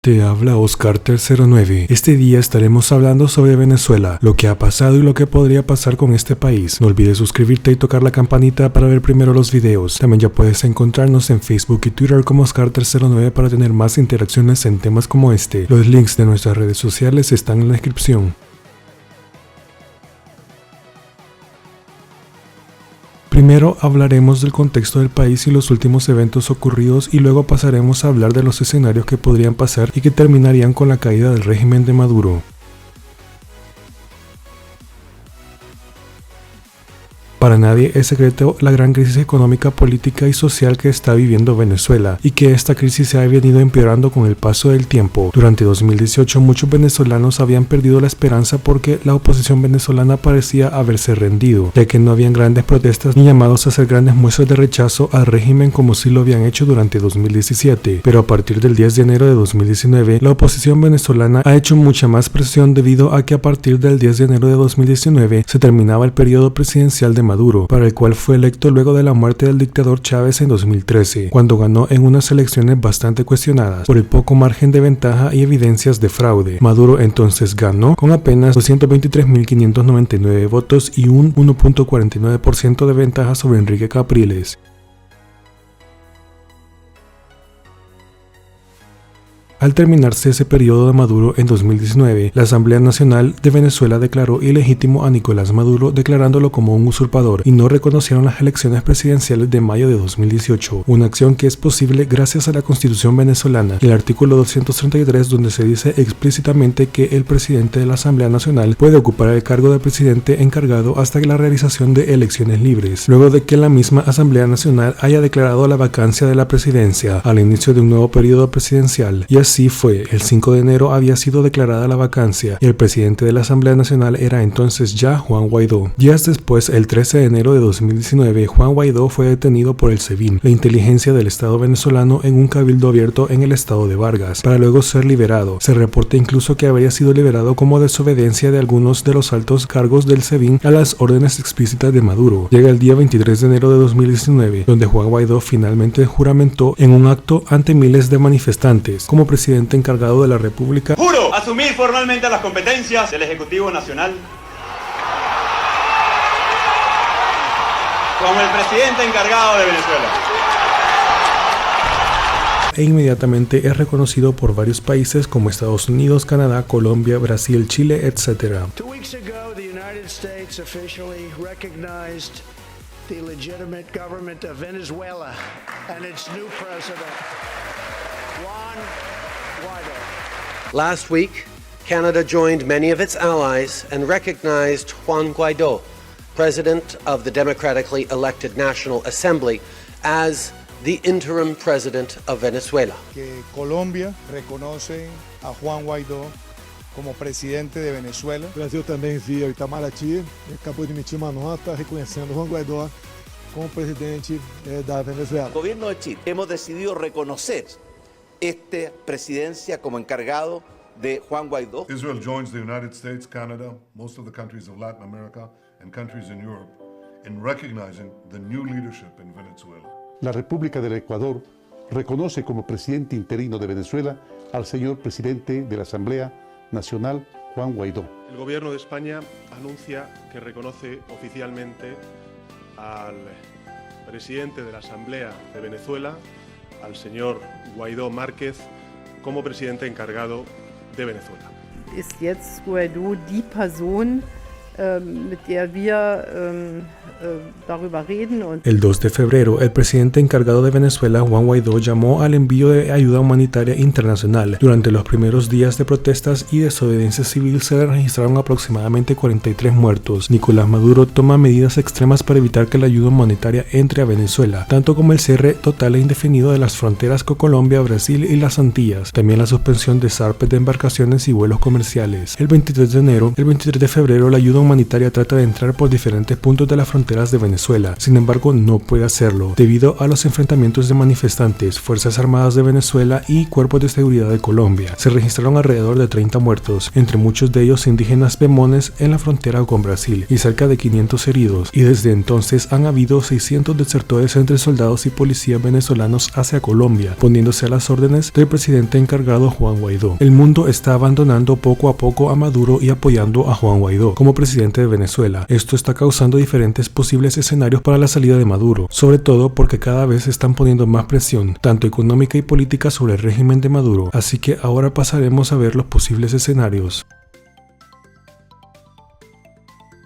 Te habla Oscar09. Este día estaremos hablando sobre Venezuela, lo que ha pasado y lo que podría pasar con este país. No olvides suscribirte y tocar la campanita para ver primero los videos. También ya puedes encontrarnos en Facebook y Twitter como Oscar09 para tener más interacciones en temas como este. Los links de nuestras redes sociales están en la descripción. Primero hablaremos del contexto del país y los últimos eventos ocurridos y luego pasaremos a hablar de los escenarios que podrían pasar y que terminarían con la caída del régimen de Maduro. Para nadie es secreto la gran crisis económica, política y social que está viviendo Venezuela y que esta crisis se ha venido empeorando con el paso del tiempo. Durante 2018 muchos venezolanos habían perdido la esperanza porque la oposición venezolana parecía haberse rendido, ya que no habían grandes protestas ni llamados a hacer grandes muestras de rechazo al régimen como si lo habían hecho durante 2017. Pero a partir del 10 de enero de 2019, la oposición venezolana ha hecho mucha más presión debido a que a partir del 10 de enero de 2019 se terminaba el periodo presidencial de Maduro, para el cual fue electo luego de la muerte del dictador Chávez en 2013, cuando ganó en unas elecciones bastante cuestionadas por el poco margen de ventaja y evidencias de fraude. Maduro entonces ganó con apenas 223.599 votos y un 1.49% de ventaja sobre Enrique Capriles. Al terminarse ese periodo de Maduro en 2019, la Asamblea Nacional de Venezuela declaró ilegítimo a Nicolás Maduro, declarándolo como un usurpador, y no reconocieron las elecciones presidenciales de mayo de 2018, una acción que es posible gracias a la Constitución venezolana y el artículo 233, donde se dice explícitamente que el presidente de la Asamblea Nacional puede ocupar el cargo de presidente encargado hasta la realización de elecciones libres, luego de que la misma Asamblea Nacional haya declarado la vacancia de la presidencia al inicio de un nuevo periodo presidencial. Y así fue, el 5 de enero había sido declarada la vacancia y el presidente de la Asamblea Nacional era entonces ya Juan Guaidó. Días después, el 13 de enero de 2019, Juan Guaidó fue detenido por el SEBIN, la inteligencia del Estado venezolano, en un cabildo abierto en el estado de Vargas, para luego ser liberado. Se reporta incluso que habría sido liberado como desobediencia de algunos de los altos cargos del SEBIN a las órdenes explícitas de Maduro. Llega el día 23 de enero de 2019, donde Juan Guaidó finalmente juramentó en un acto ante miles de manifestantes como presidente encargado de la República. Juro asumir formalmente las competencias del Ejecutivo Nacional como el presidente encargado de Venezuela. E inmediatamente es reconocido por varios países como Estados Unidos, Canadá, Colombia, Brasil, Chile, etc. 2 weeks ago, the United States officially recognized the legitimate government of Venezuela and its new president, Juan Guaidó. Last week, Canada joined many of its allies and recognized Juan Guaidó, President of the democratically elected National Assembly, as the interim president of Venezuela. Que Colombia reconoce a Juan Guaidó como presidente de Venezuela. O Brasil também, via o Itamaraty, acabou de emitir uma nota reconhecendo Juan Guaidó como presidente da Venezuela. El gobierno de Chile hemos decidido reconocer esta presidencia como encargado de Juan Guaidó. Israel joins the United States, Canada, most of the countries of Latin America and countries in Europe in recognizing the new leadership in Venezuela. La República del Ecuador reconoce como presidente interino de Venezuela al señor presidente de la Asamblea Nacional, Juan Guaidó. El gobierno de España anuncia que reconoce oficialmente al presidente de la Asamblea de Venezuela, al señor Guaidó Márquez, como presidente encargado de Venezuela. Ist jetzt Guaidó die Person, mit der wir darüber reden. El 2 de febrero, el presidente encargado de Venezuela, Juan Guaidó, llamó al envío de ayuda humanitaria internacional. Durante los primeros días de protestas y desobediencia civil se registraron aproximadamente 43 muertos. Nicolás Maduro toma medidas extremas para evitar que la ayuda humanitaria entre a Venezuela, tanto como el cierre total e indefinido de las fronteras con Colombia, Brasil y las Antillas, también la suspensión de zarpes de embarcaciones y vuelos comerciales. El 23 de febrero, la ayuda ayuda humanitaria trata de entrar por diferentes puntos de las fronteras de Venezuela. Sin embargo, no puede hacerlo debido a los enfrentamientos de manifestantes, Fuerzas Armadas de Venezuela y cuerpos de seguridad de Colombia. Se registraron alrededor de 30 muertos, entre muchos de ellos indígenas bemones en la frontera con Brasil, y cerca de 500 heridos, y desde entonces han habido 600 desertores entre soldados y policías venezolanos hacia Colombia, poniéndose a las órdenes del presidente encargado Juan Guaidó. El mundo está abandonando poco a poco a Maduro y apoyando a Juan Guaidó como presidente de Venezuela. Esto está causando diferentes posibles escenarios para la salida de Maduro, sobre todo porque cada vez se están poniendo más presión, tanto económica y política, sobre el régimen de Maduro. Así que ahora pasaremos a ver los posibles escenarios.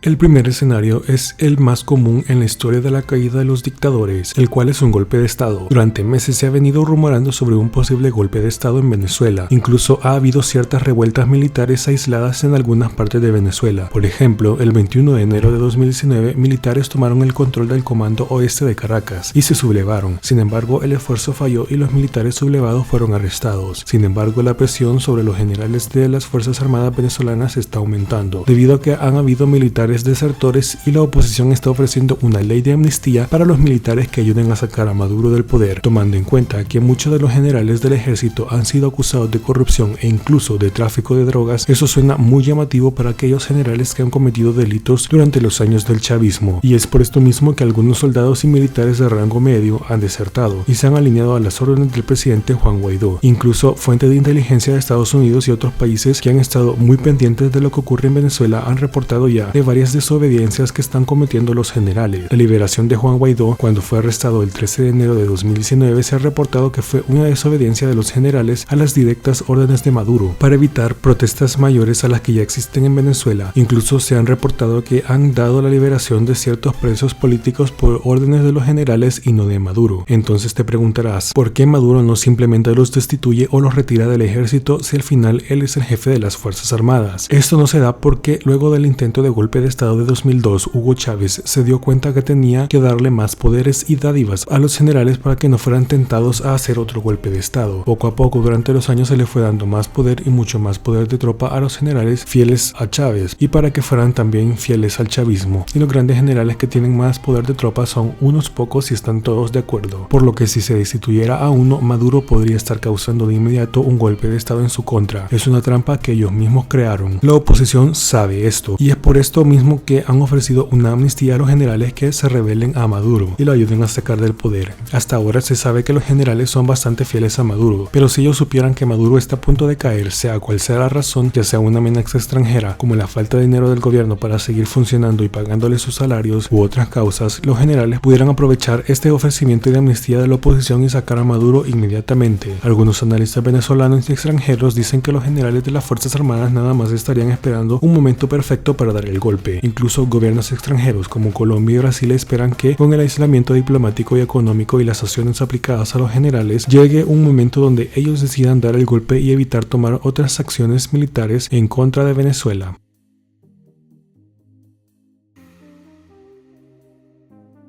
El primer escenario es el más común en la historia de la caída de los dictadores, el cual es un golpe de estado. Durante meses se ha venido rumorando sobre un posible golpe de estado en Venezuela. Incluso ha habido ciertas revueltas militares aisladas en algunas partes de Venezuela. Por ejemplo, el 21 de enero de 2019, militares tomaron el control del Comando Oeste de Caracas y se sublevaron. Sin embargo, el esfuerzo falló y los militares sublevados fueron arrestados. Sin embargo, la presión sobre los generales de las Fuerzas Armadas venezolanas está aumentando, debido a que han habido militares desertores y la oposición está ofreciendo una ley de amnistía para los militares que ayuden a sacar a Maduro del poder, tomando en cuenta que muchos de los generales del ejército han sido acusados de corrupción e incluso de tráfico de drogas. Eso suena muy llamativo para aquellos generales que han cometido delitos durante los años del chavismo, y es por esto mismo que algunos soldados y militares de rango medio han desertado y se han alineado a las órdenes del presidente Juan Guaidó. Incluso fuentes de inteligencia de Estados Unidos y otros países que han estado muy pendientes de lo que ocurre en Venezuela han reportado ya de varias desobediencias que están cometiendo los generales. La liberación de Juan Guaidó, cuando fue arrestado el 13 de enero de 2019, se ha reportado que fue una desobediencia de los generales a las directas órdenes de Maduro para evitar protestas mayores a las que ya existen en Venezuela. Incluso se han reportado que han dado la liberación de ciertos presos políticos por órdenes de los generales y no de Maduro. Entonces te preguntarás, ¿por qué Maduro no simplemente los destituye o los retira del ejército si al final él es el jefe de las Fuerzas Armadas? Esto no se da porque luego del intento de golpe de Estado de 2002, Hugo Chávez se dio cuenta que tenía que darle más poderes y dádivas a los generales para que no fueran tentados a hacer otro golpe de Estado. Poco a poco durante los años se le fue dando más poder y mucho más poder de tropa a los generales fieles a Chávez y para que fueran también fieles al chavismo. Y los grandes generales que tienen más poder de tropa son unos pocos y están todos de acuerdo. Por lo que si se destituyera a uno, Maduro podría estar causando de inmediato un golpe de Estado en su contra. Es una trampa que ellos mismos crearon. La oposición sabe esto y es por esto mismo que han ofrecido una amnistía a los generales que se rebelen a Maduro y lo ayuden a sacar del poder. Hasta ahora se sabe que los generales son bastante fieles a Maduro, pero si ellos supieran que Maduro está a punto de caer, sea cual sea la razón, ya sea una amenaza extranjera como la falta de dinero del gobierno para seguir funcionando y pagándole sus salarios u otras causas, los generales pudieran aprovechar este ofrecimiento de amnistía de la oposición y sacar a Maduro inmediatamente. Algunos analistas venezolanos y extranjeros dicen que los generales de las Fuerzas Armadas nada más estarían esperando un momento perfecto para dar el golpe. Incluso gobiernos extranjeros como Colombia y Brasil esperan que con el aislamiento diplomático y económico y las sanciones aplicadas a los generales llegue un momento donde ellos decidan dar el golpe y evitar tomar otras acciones militares en contra de Venezuela.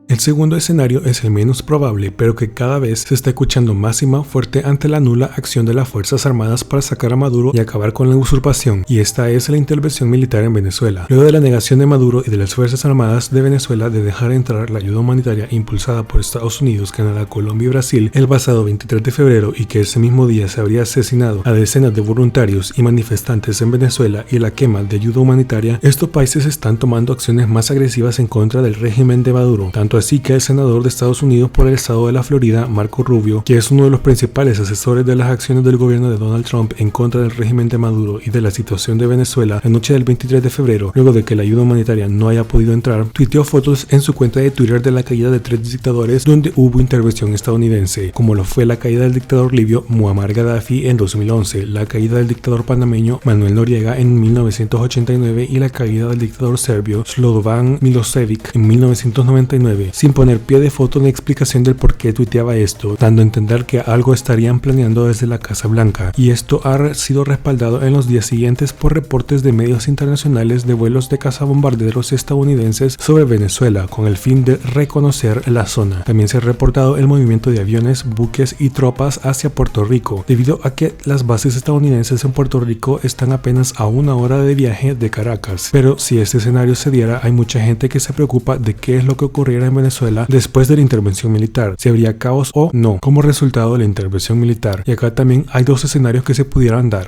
El segundo escenario es el menos probable, pero que cada vez se está escuchando más y más fuerte ante la nula acción de las Fuerzas Armadas para sacar a Maduro y acabar con la usurpación, y esta es la intervención militar en Venezuela. Luego de la negación de Maduro y de las Fuerzas Armadas de Venezuela de dejar entrar la ayuda humanitaria impulsada por Estados Unidos, Canadá, Colombia y Brasil el pasado 23 de febrero y que ese mismo día se habría asesinado a decenas de voluntarios y manifestantes en Venezuela y la quema de ayuda humanitaria, estos países están tomando acciones más agresivas en contra del régimen de Maduro, tanto así que el senador de Estados Unidos por el estado de la Florida, Marco Rubio, que es uno de los principales asesores de las acciones del gobierno de Donald Trump en contra del régimen de Maduro y de la situación de Venezuela, la noche del 23 de febrero, luego de que la ayuda humanitaria no haya podido entrar, tuiteó fotos en su cuenta de Twitter de la caída de 3 dictadores donde hubo intervención estadounidense, como lo fue la caída del dictador libio Muammar Gaddafi en 2011, la caída del dictador panameño Manuel Noriega en 1989 y la caída del dictador serbio Slobodan Milošević en 1999. sin poner pie de foto ni explicación del por qué tuiteaba esto, dando a entender que algo estarían planeando desde la Casa Blanca, y esto ha sido respaldado en los días siguientes por reportes de medios internacionales de vuelos de cazabombarderos estadounidenses sobre Venezuela con el fin de reconocer la zona. También se ha reportado el movimiento de aviones, buques y tropas hacia Puerto Rico, debido a que las bases estadounidenses en Puerto Rico están apenas a 1 hora de viaje de Caracas. Pero si este escenario se diera, hay mucha gente que se preocupa de qué es lo que ocurriera en Venezuela después de la intervención militar, si habría caos o no como resultado de la intervención militar. Y acá también hay dos escenarios que se pudieran dar.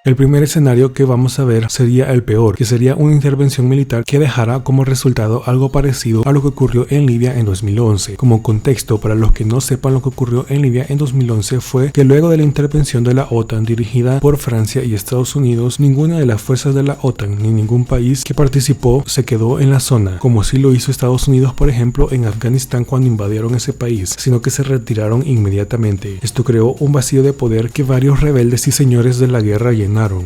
El primer escenario que vamos a ver sería el peor, que sería una intervención militar que dejara como resultado algo parecido a lo que ocurrió en Libia en 2011. Como contexto, para los que no sepan lo que ocurrió en Libia en 2011 fue que luego de la intervención de la OTAN dirigida por Francia y Estados Unidos, ninguna de las fuerzas de la OTAN ni ningún país que participó se quedó en la zona, como sí lo hizo Estados Unidos, por ejemplo, en Afganistán cuando invadieron ese país, sino que se retiraron inmediatamente. Esto creó un vacío de poder que varios rebeldes y señores de la guerra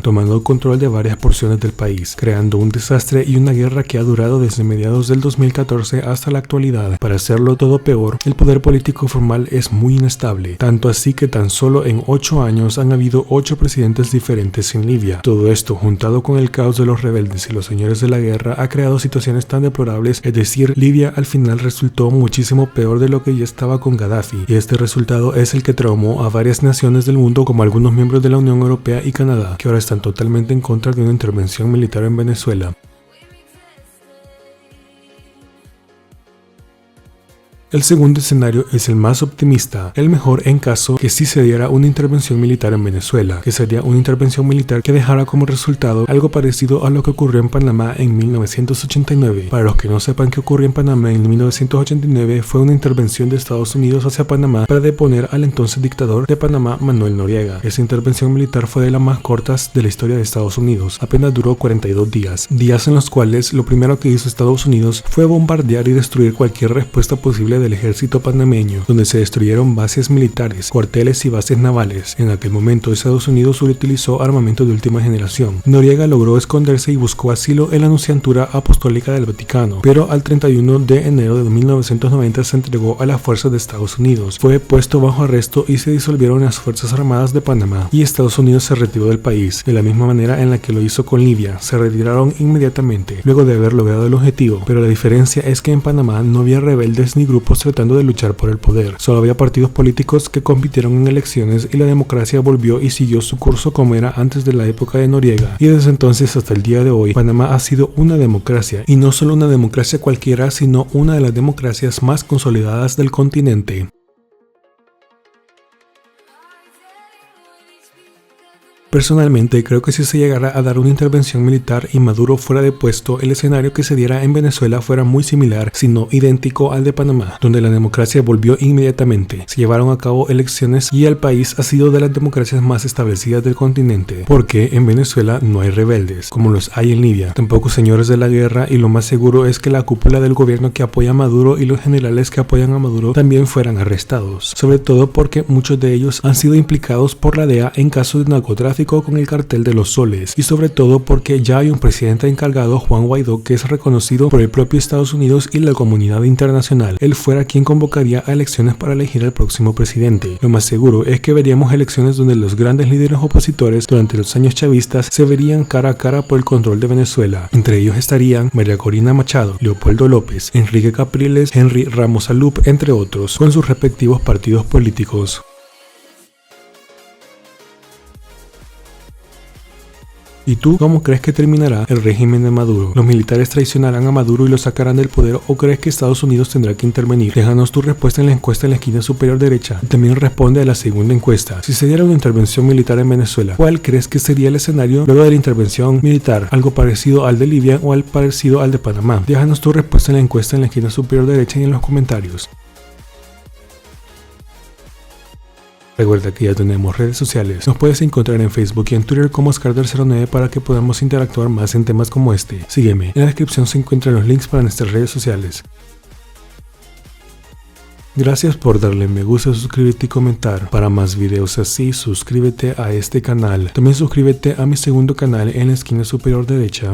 tomando el control de varias porciones del país, creando un desastre y una guerra que ha durado desde mediados del 2014 hasta la actualidad. Para hacerlo todo peor, el poder político formal es muy inestable, tanto así que tan solo en 8 años han habido 8 presidentes diferentes en Libia. Todo esto, juntado con el caos de los rebeldes y los señores de la guerra, ha creado situaciones tan deplorables, es decir, Libia al final resultó muchísimo peor de lo que ya estaba con Gaddafi, y este resultado es el que traumó a varias naciones del mundo, como algunos miembros de la Unión Europea y Canadá, que ahora están totalmente en contra de una intervención militar en Venezuela. El segundo escenario es el más optimista, el mejor en caso que sí se diera una intervención militar en Venezuela, que sería una intervención militar que dejara como resultado algo parecido a lo que ocurrió en Panamá en 1989. Para los que no sepan qué ocurrió en Panamá en 1989, fue una intervención de Estados Unidos hacia Panamá para deponer al entonces dictador de Panamá, Manuel Noriega. Esa intervención militar fue de las más cortas de la historia de Estados Unidos, apenas duró 42 días en los cuales lo primero que hizo Estados Unidos fue bombardear y destruir cualquier respuesta posible del ejército panameño, donde se destruyeron bases militares, cuarteles y bases navales. En aquel momento Estados Unidos utilizó armamento de última generación. Noriega logró esconderse y buscó asilo en la Nunciatura Apostólica del Vaticano, pero al 31 de enero de 1990 se entregó a las fuerzas de Estados Unidos. Fue puesto bajo arresto y se disolvieron las Fuerzas Armadas de Panamá, y Estados Unidos se retiró del país, de la misma manera en la que lo hizo con Libia. Se retiraron inmediatamente, luego de haber logrado el objetivo, pero la diferencia es que en Panamá no había rebeldes ni grupos tratando de luchar por el poder. Solo había partidos políticos que compitieron en elecciones y la democracia volvió y siguió su curso como era antes de la época de Noriega. Y desde entonces hasta el día de hoy, Panamá ha sido una democracia, y no solo una democracia cualquiera, sino una de las democracias más consolidadas del continente. Personalmente creo que si se llegara a dar una intervención militar y Maduro fuera depuesto, el escenario que se diera en Venezuela fuera muy similar, si no idéntico al de Panamá, donde la democracia volvió inmediatamente. Se llevaron a cabo elecciones y el país ha sido de las democracias más establecidas del continente, porque en Venezuela no hay rebeldes, como los hay en Libia, tampoco señores de la guerra, y lo más seguro es que la cúpula del gobierno que apoya a Maduro y los generales que apoyan a Maduro también fueran arrestados, sobre todo porque muchos de ellos han sido implicados por la DEA en casos de narcotráfico con el cartel de los soles, y sobre todo porque ya hay un presidente encargado, Juan Guaidó, que es reconocido por el propio Estados Unidos y la comunidad internacional. Él fuera quien convocaría a elecciones para elegir al próximo presidente. Lo más seguro es que veríamos elecciones donde los grandes líderes opositores durante los años chavistas se verían cara a cara por el control de Venezuela. Entre ellos estarían María Corina Machado, Leopoldo López, Enrique Capriles, Henry Ramos Alup, entre otros, con sus respectivos partidos políticos. ¿Y tú cómo crees que terminará el régimen de Maduro? ¿Los militares traicionarán a Maduro y lo sacarán del poder, o crees que Estados Unidos tendrá que intervenir? Déjanos tu respuesta en la encuesta en la esquina superior derecha. Y también responde a la segunda encuesta. Si se diera una intervención militar en Venezuela, ¿cuál crees que sería el escenario luego de la intervención militar? ¿Algo parecido al de Libia o algo parecido al de Panamá? Déjanos tu respuesta en la encuesta en la esquina superior derecha y en los comentarios. Recuerda que ya tenemos redes sociales. Nos puedes encontrar en Facebook y en Twitter como Oscar09 para que podamos interactuar más en temas como este. Sígueme. En la descripción se encuentran los links para nuestras redes sociales. Gracias por darle me gusta, suscribirte y comentar. Para más videos así, suscríbete a este canal. También suscríbete a mi segundo canal en la esquina superior derecha.